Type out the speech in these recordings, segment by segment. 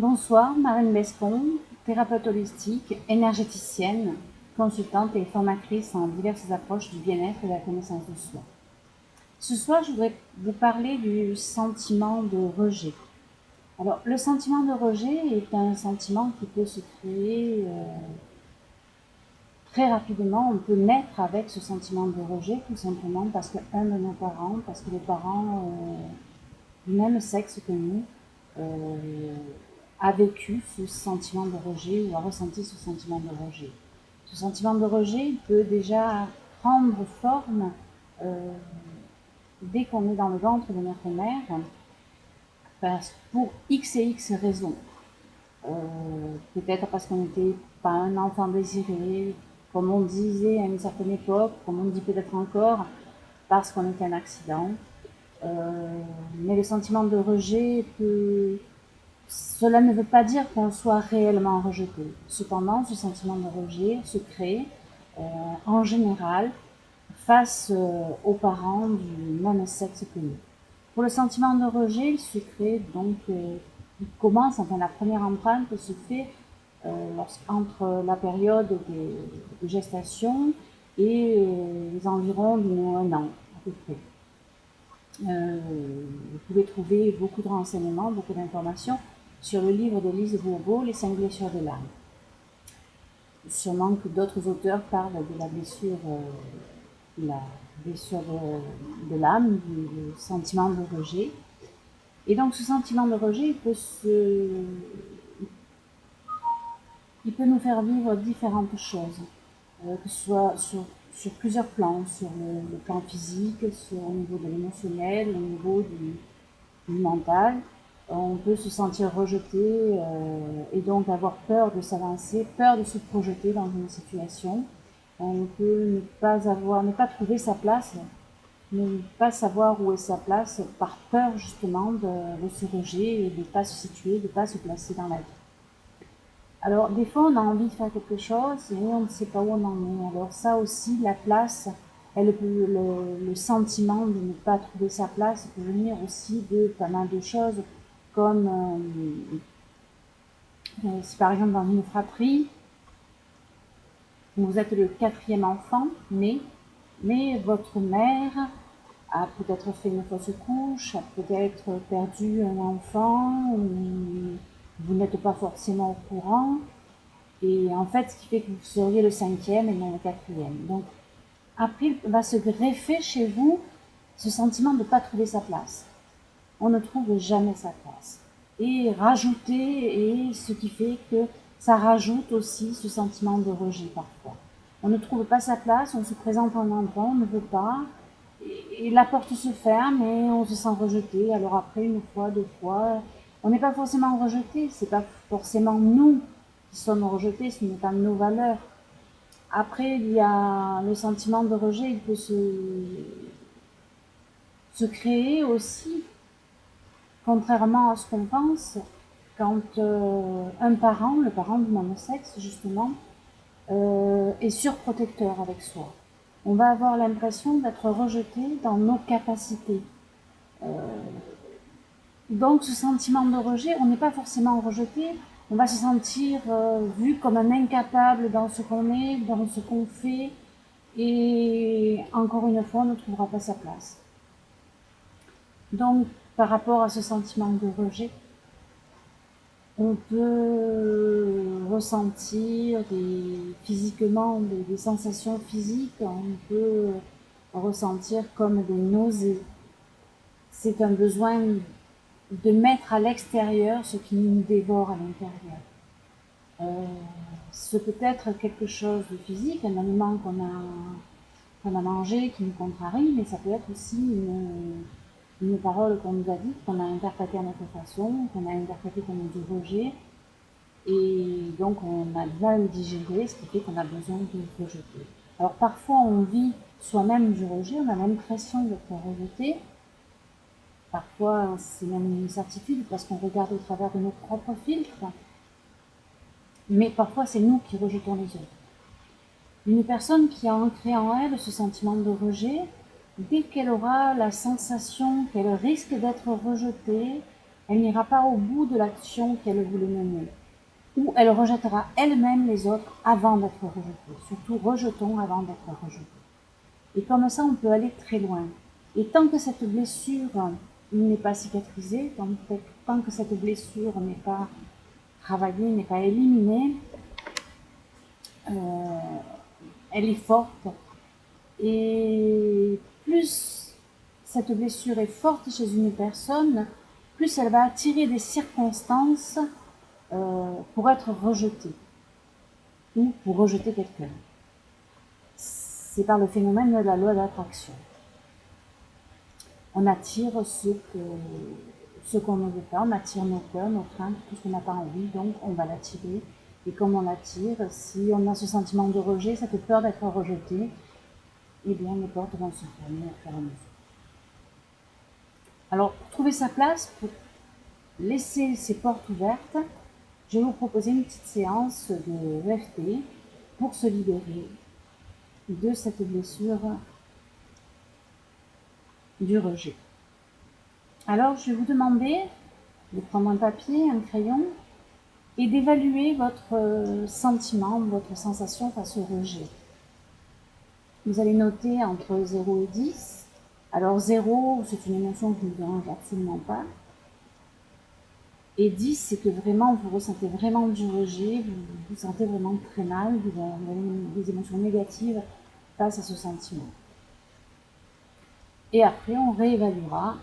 Bonsoir, Marine Bescon, thérapeute holistique, énergéticienne, consultante et formatrice en diverses approches du bien-être et de la connaissance de soi. Ce soir, je voudrais vous parler du sentiment de rejet. Alors, le sentiment de rejet est un sentiment qui peut se créer très rapidement. On peut naître avec ce sentiment de rejet tout simplement parce qu'un de nos parents, parce que les parents du même sexe que nous, a vécu ce sentiment de rejet ou a ressenti ce sentiment de rejet. Ce sentiment de rejet peut déjà prendre forme dès qu'on est dans le ventre de notre mère, pour X et X raisons. Peut-être parce qu'on n'était pas un enfant désiré, comme on disait à une certaine époque, comme on dit peut-être encore, parce qu'on était un accident. Mais le sentiment de rejet cela ne veut pas dire qu'on soit réellement rejeté. Cependant, ce sentiment de rejet se crée en général face aux parents du même sexe que nous. Pour le sentiment de rejet, il se crée donc, il commence, enfin la première empreinte se fait entre la période de gestation et les environs d'un an à peu près. Vous pouvez trouver beaucoup de renseignements, beaucoup d'informations sur le livre de Lise Bourbeau, Les 5 blessures de l'âme. Sûrement que d'autres auteurs parlent de la blessure de l'âme, du sentiment de rejet. Et donc ce sentiment de rejet, il peut nous faire vivre différentes choses, que ce soit sur plusieurs plans, sur le plan physique, au niveau de l'émotionnel, au niveau du mental. On peut se sentir rejeté et donc avoir peur de s'avancer, peur de se projeter dans une situation. On peut ne pas trouver sa place, ne pas savoir où est sa place par peur justement de ce rejet et de ne pas se situer, de ne pas se placer dans la vie. Alors des fois on a envie de faire quelque chose et on ne sait pas où on en est. Alors ça aussi, la place, le sentiment de ne pas trouver sa place peut venir aussi de pas mal de choses, comme si par exemple dans une fratrie, vous êtes le 4e enfant né, mais votre mère a peut-être fait une fausse couche, a peut-être perdu un enfant, ou vous n'êtes pas forcément au courant, et en fait ce qui fait que vous seriez le 5e et non le 4e. Donc après va se greffer chez vous ce sentiment de ne pas trouver sa place. On ne trouve jamais sa place. Et ce qui fait que ça rajoute aussi ce sentiment de rejet parfois. On ne trouve pas sa place, on se présente en endroit, on ne veut pas, et la porte se ferme et on se sent rejeté. Alors après, une fois, deux fois, on n'est pas forcément rejeté, c'est pas forcément nous qui sommes rejetés, ce n'est pas nos valeurs. Après, il y a le sentiment de rejet, il peut se créer aussi, contrairement à ce qu'on pense, quand un parent, le parent du même sexe justement, est surprotecteur avec soi. On va avoir l'impression d'être rejeté dans nos capacités. Donc ce sentiment de rejet, on n'est pas forcément rejeté, on va se sentir vu comme un incapable dans ce qu'on est, dans ce qu'on fait, et encore une fois, on ne trouvera pas sa place. Donc par rapport à ce sentiment de rejet, on peut ressentir physiquement des sensations physiques, on peut ressentir comme des nausées. C'est un besoin de mettre à l'extérieur ce qui nous dévore à l'intérieur. Ce peut être quelque chose de physique, un aliment qu'on a mangé qui nous contrarie, mais ça peut être aussi une parole qu'on nous a dite, qu'on a interprétée à notre façon, qu'on a interprétée comme du rejet, et donc on a du mal à le digérer, ce qui fait qu'on a besoin de rejeter. Alors parfois on vit soi-même du rejet, on a l'impression d'être rejeté. Parfois c'est même une certitude parce qu'on regarde au travers de nos propres filtres. Mais parfois c'est nous qui rejetons les autres. Une personne qui a ancré en elle ce sentiment de rejet, dès qu'elle aura la sensation qu'elle risque d'être rejetée, elle n'ira pas au bout de l'action qu'elle voulait mener, ou elle rejettera elle-même les autres avant d'être rejetée. Surtout, rejetons avant d'être rejetés. Et comme ça, on peut aller très loin. Et tant que cette blessure n'est pas cicatrisée, tant que cette blessure n'est pas travaillée, n'est pas éliminée, elle est forte. Et plus cette blessure est forte chez une personne, plus elle va attirer des circonstances pour être rejetée ou pour rejeter quelqu'un. C'est par le phénomène de la loi d'attraction. On attire ce qu'on ne veut pas, on attire nos peurs, nos craintes, tout ce qu'on n'a pas envie, donc on va l'attirer. Et comme on l'attire, si on a ce sentiment de rejet, cette peur d'être rejeté, eh bien les portes vont se fermer à faire à mesure. Alors, pour trouver sa place, pour laisser ces portes ouvertes, je vais vous proposer une petite séance de EFT pour se libérer de cette blessure du rejet. Alors, je vais vous demander de prendre un papier, un crayon et d'évaluer votre sentiment, votre sensation face au rejet. Vous allez noter entre 0 et 10. Alors 0, c'est une émotion qui ne vous dérange absolument pas. Et 10, c'est que vraiment, vous ressentez vraiment du rejet, vous vous sentez vraiment très mal, vous avez des émotions négatives face à ce sentiment. Et après, on réévaluera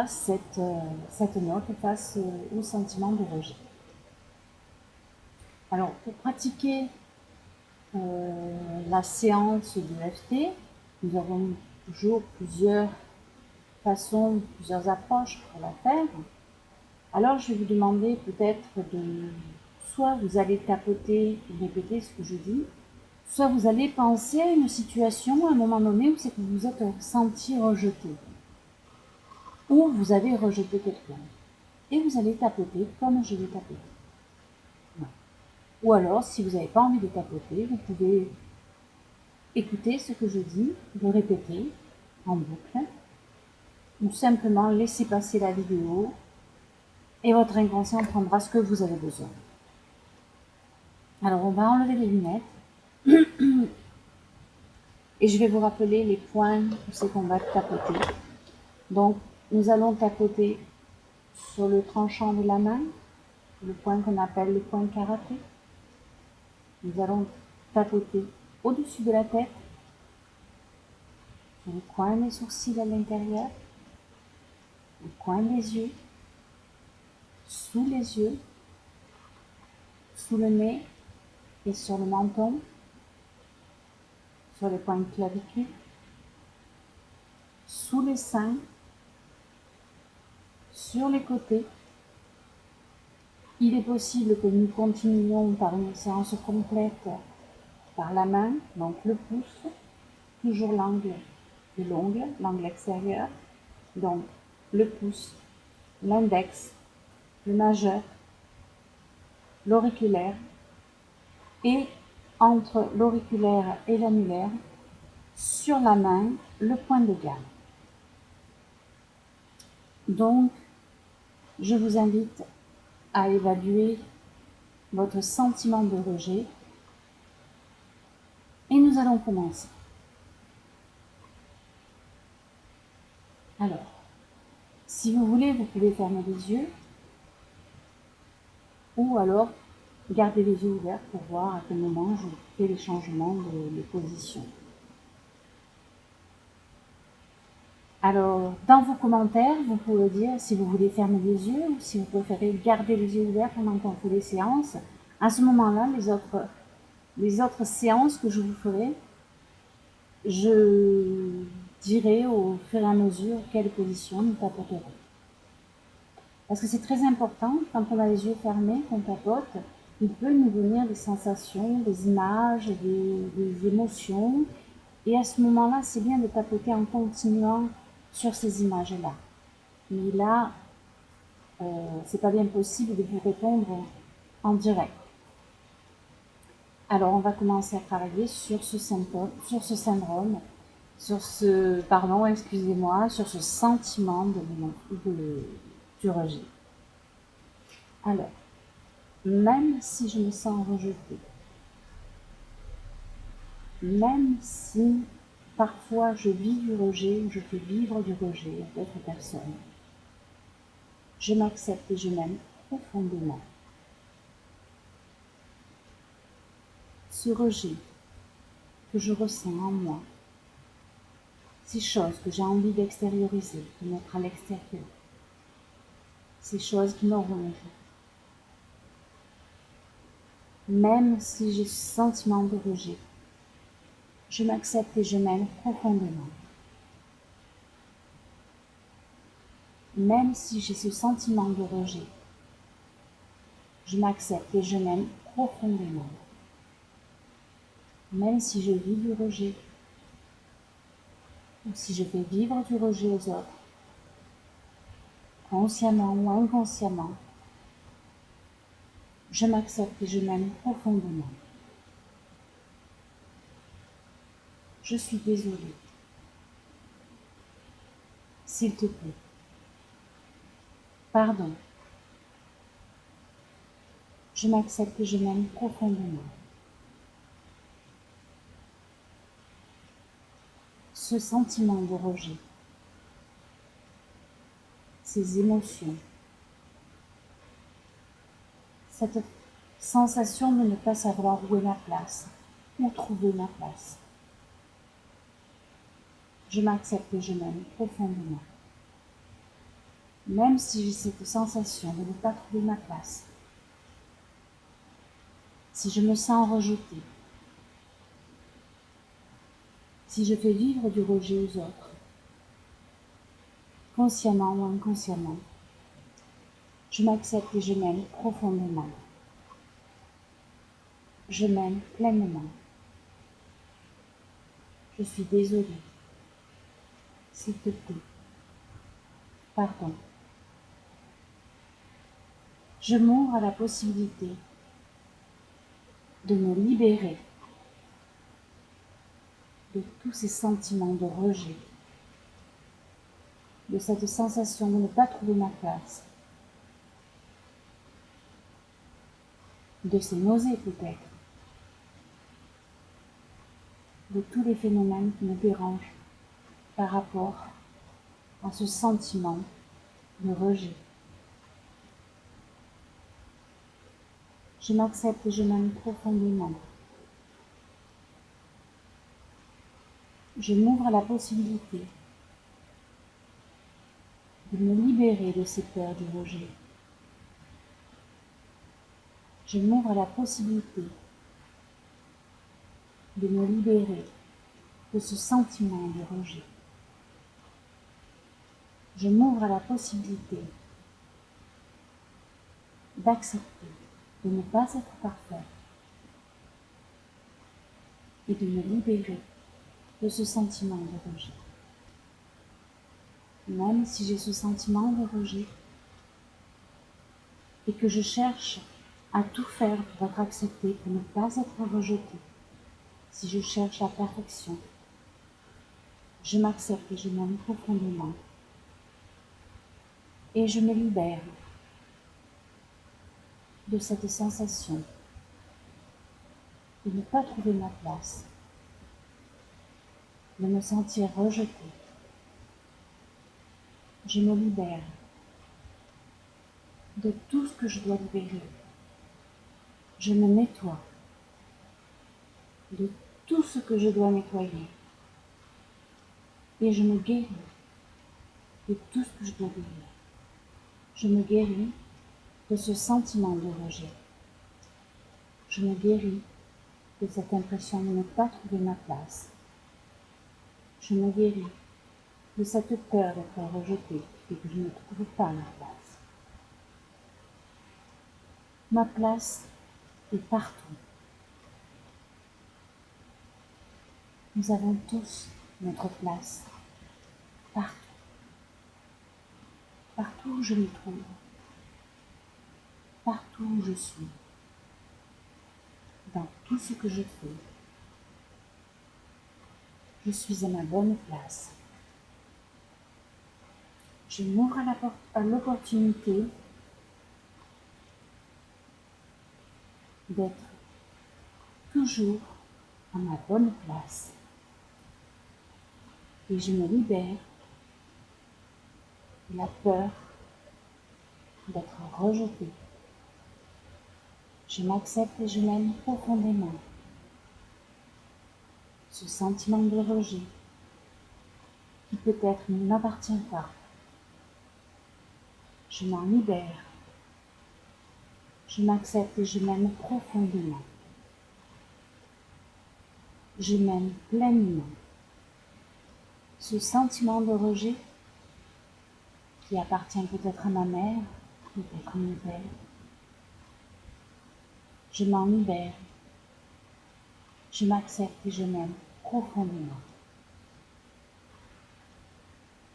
cette note face au sentiment de rejet. Alors, pour pratiquer la séance de l'EFT, nous avons toujours plusieurs façons, plusieurs approches pour la faire. Alors, je vais vous demander peut-être soit vous allez tapoter ou répéter ce que je dis, soit vous allez penser à une situation à un moment donné où c'est que vous vous êtes senti rejeté, ou vous avez rejeté quelqu'un, et vous allez tapoter comme je vais tapoter. Ou alors, si vous n'avez pas envie de tapoter, vous pouvez écouter ce que je dis, le répéter en boucle, ou simplement laisser passer la vidéo et votre inconscient prendra ce que vous avez besoin. Alors, on va enlever les lunettes et je vais vous rappeler les points où c'est qu'on va tapoter. Donc, nous allons tapoter sur le tranchant de la main, le point qu'on appelle le point karaté. Nous allons tapoter au-dessus de la tête, sur le coin des sourcils à l'intérieur, le coin des yeux, sous les yeux, sous le nez et sur le menton, sur les points de clavicule, sous les seins, sur les côtés. Il est possible que nous continuions par une séance complète par la main, donc le pouce, toujours l'angle de l'ongle, l'angle extérieur, donc le pouce, l'index, le majeur, l'auriculaire, et entre l'auriculaire et l'annulaire, sur la main, le point de gamme. Donc, je vous invite à évaluer votre sentiment de rejet et nous allons commencer. Alors, si vous voulez, vous pouvez fermer les yeux ou alors garder les yeux ouverts pour voir à quel moment je fais les changements de position. Alors, dans vos commentaires, vous pouvez dire si vous voulez fermer les yeux ou si vous préférez garder les yeux ouverts pendant qu'on fait les séances. À ce moment-là, les autres séances que je vous ferai, je dirai au fur et à mesure quelle position nous tapoterons. Parce que c'est très important, quand on a les yeux fermés, qu'on tapote, il peut nous venir des sensations, des images, des émotions. Et à ce moment-là, c'est bien de tapoter en continuant sur ces images-là. Mais là, c'est pas bien possible de vous répondre en direct. Alors, on va commencer à travailler sur ce symptôme, sur ce syndrome, sur ce sentiment du rejet. Alors, même si je me sens rejetée, même si parfois je vis du rejet ou je fais vivre du rejet à d'autres personnes, je m'accepte et je m'aime profondément. Ce rejet que je ressens en moi, ces choses que j'ai envie d'extérioriser, de mettre à l'extérieur, ces choses qui me rongent, même si j'ai ce sentiment de rejet, je m'accepte et je m'aime profondément. Même si j'ai ce sentiment de rejet, je m'accepte et je m'aime profondément. Même si je vis du rejet, ou si je fais vivre du rejet aux autres, consciemment ou inconsciemment, je m'accepte et je m'aime profondément. Je suis désolée. S'il te plaît. Pardon. Je m'accepte et je m'aime profondément. Ce sentiment de rejet, ces émotions, cette sensation de ne pas savoir où est ma place, où trouver ma place. Je m'accepte et je m'aime profondément. Même si j'ai cette sensation de ne pas trouver ma place, si je me sens rejetée, si je fais vivre du rejet aux autres, consciemment ou inconsciemment, je m'accepte et je m'aime profondément. Je m'aime pleinement. Je suis désolée. S'il te plaît. Pardon. Je m'ouvre à la possibilité de me libérer de tous ces sentiments de rejet, de cette sensation de ne pas trouver ma place, de ces nausées peut-être, de tous les phénomènes qui me dérangent par rapport à ce sentiment de rejet. Je m'accepte et je m'aime profondément. Je m'ouvre à la possibilité de me libérer de ces peurs du rejet. Je m'ouvre à la possibilité de me libérer de ce sentiment de rejet. Je m'ouvre à la possibilité d'accepter de ne pas être parfaite et de me libérer de ce sentiment de rejet. Même si j'ai ce sentiment de rejet et que je cherche à tout faire pour être acceptée, pour ne pas être rejetée, si je cherche la perfection, je m'accepte et je m'aime profondément et je me libère de cette sensation de ne pas trouver ma place, de me sentir rejetée. Je me libère de tout ce que je dois libérer. Je me nettoie de tout ce que je dois nettoyer et je me guéris de tout ce que je dois guérir. Je me guéris de ce sentiment de rejet. Je me guéris de cette impression de ne pas trouver ma place. Je me guéris de cette peur d'être rejetée et que je ne trouve pas ma place. Ma place est partout. Nous avons tous notre place, partout. Partout où je me trouve, partout où je suis, dans tout ce que je fais. Je suis à ma bonne place. Je m'ouvre à l'opportunité d'être toujours à ma bonne place. Et je me libère de la peur d'être rejetée. Je m'accepte et je m'aime profondément. Ce sentiment de rejet qui peut-être ne m'appartient pas, je m'en libère. Je m'accepte et je m'aime profondément. Je m'aime pleinement. Ce sentiment de rejet qui appartient peut-être à ma mère, peut-être à mon père, je m'en libère. Je m'accepte et je m'aime profondément.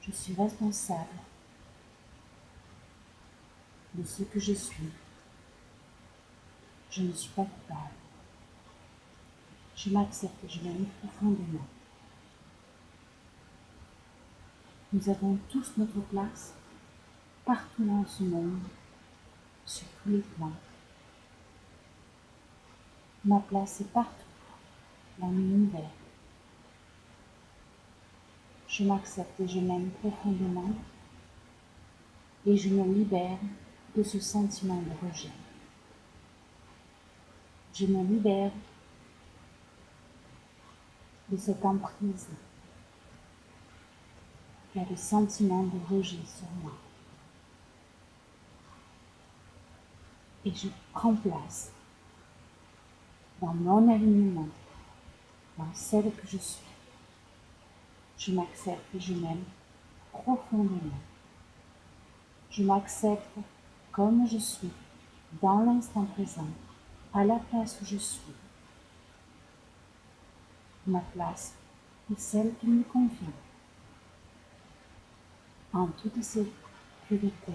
Je suis responsable de ce que je suis. Je ne suis pas coupable. Je m'accepte et je m'aime profondément. Nous avons tous notre place partout dans ce monde, sur tous les plans. Ma place est partout dans l'univers. Je m'accepte et je m'aime profondément et je me libère de ce sentiment de rejet. Je me libère de cette emprise qui a le sentiment de rejet sur moi. Et je prends place dans mon alignement, dans celle que je suis. Je m'accepte et je m'aime profondément. Je m'accepte comme je suis, dans l'instant présent, à la place où je suis. Ma place est celle qui me convient, en toute sécurité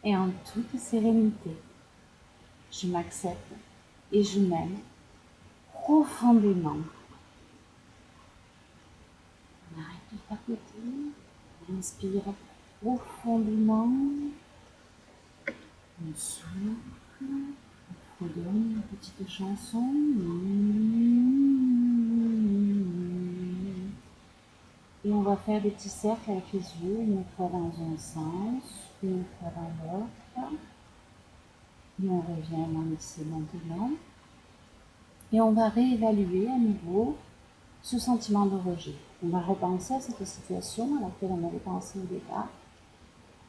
et en toute sérénité. Je m'accepte et je m'aime profondément. On arrête de tapoter, on inspire profondément, on souffle, on fredonne une petite chanson. Et on va faire des petits cercles avec les yeux, une fois dans un sens, une fois dans l'autre. Et on revient dans ici maintenant. Et on va réévaluer à nouveau ce sentiment de rejet. On va repenser à cette situation à laquelle on avait pensé au départ.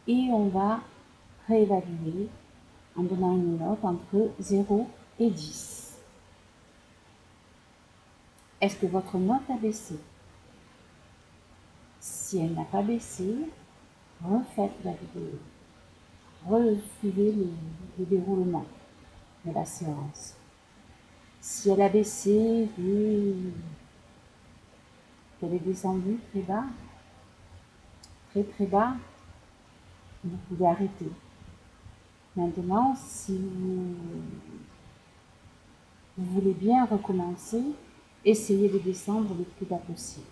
Et on va réévaluer en donnant une note entre 0 et 10. Est-ce que votre note a baissé? Si elle n'a pas baissé, refaites la vidéo. Resuivez le déroulement de la séance. Si elle a baissé, qu'elle est descendue très bas, très très bas, vous pouvez arrêter. Maintenant, si vous voulez bien recommencer, essayez de descendre le plus bas possible.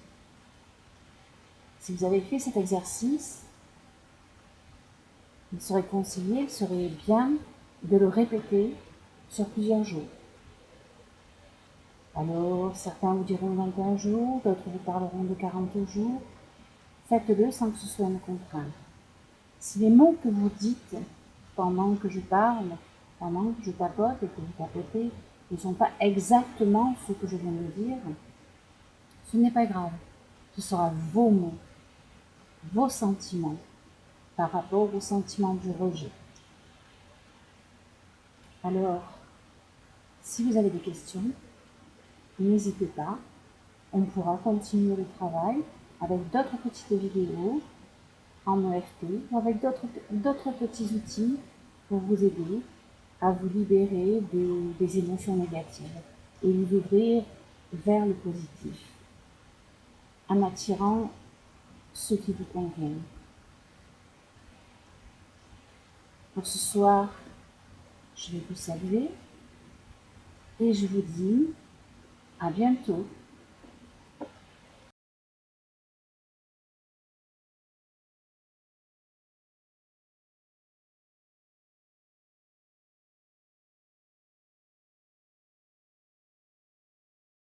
Si vous avez fait cet exercice, il serait conseillé, il serait bien de le répéter sur plusieurs jours. Alors, certains vous diront 21 jours, d'autres vous parleront de 40 jours. Faites-le sans que ce soit une contrainte. Si les mots que vous dites pendant que je parle, pendant que je tapote et que vous tapotez, ne sont pas exactement ce que je viens de dire, ce n'est pas grave. Ce sera vos mots, vos sentiments par rapport au sentiment du rejet. Alors, si vous avez des questions, n'hésitez pas. On pourra continuer le travail avec d'autres petites vidéos en EFT ou avec d'autres petits outils pour vous aider à vous libérer des émotions négatives et vous ouvrir vers le positif en attirant ce qui vous convient. Pour ce soir, je vais vous saluer et je vous dis à bientôt.